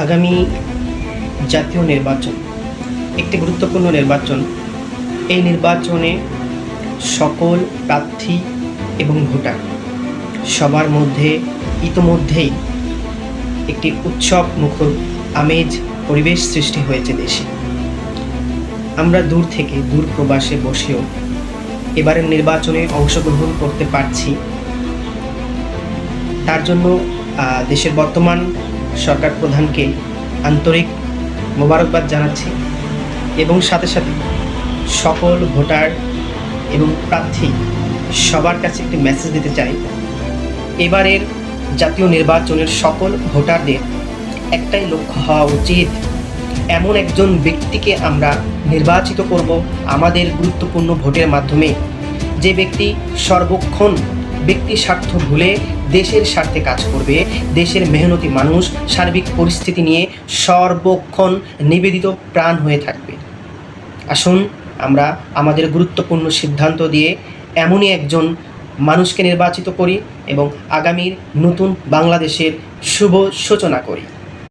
আগামী জাতীয় নির্বাচন একটি গুরুত্বপূর্ণ নির্বাচন। এই নির্বাচনে সকল প্রার্থী এবং ভোটার সবার মধ্যে ইতোমধ্যেই একটি উৎসব মুখর আমেজ পরিবেশ সৃষ্টি হয়েছে দেশে। আমরা দূর প্রবাসে বসেও এবারের নির্বাচনে অংশগ্রহণ করতে পারছি। তার জন্য দেশের বর্তমান সরকার প্রধানকে আন্তরিক মোবারকবাদ জানাচ্ছি এবং সাথে সাথে সকল ভোটার এবং প্রার্থী সবার কাছে একটি মেসেজ দিতে চাই। এবারের জাতীয় নির্বাচনের সকল ভোটারদের একটাই লক্ষ্য হওয়া উচিত, এমন একজন ব্যক্তিকে আমরা নির্বাচিত করব আমাদের গুরুত্বপূর্ণ ভোটের মাধ্যমে, যে ব্যক্তি সর্বক্ষণ ব্যক্তি স্বার্থ ভুলে দেশের স্বার্থে কাজ করবে, দেশের মেহনতি মানুষ সার্বিক পরিস্থিতি নিয়ে সর্বক্ষণ নিবেদিত প্রাণ হয়ে থাকবে। আসুন আমরা আমাদের গুরুত্বপূর্ণ সিদ্ধান্ত দিয়ে এমনই একজন মানুষকে নির্বাচিত করি এবং আগামীর নতুন বাংলাদেশের শুভ সূচনা করি।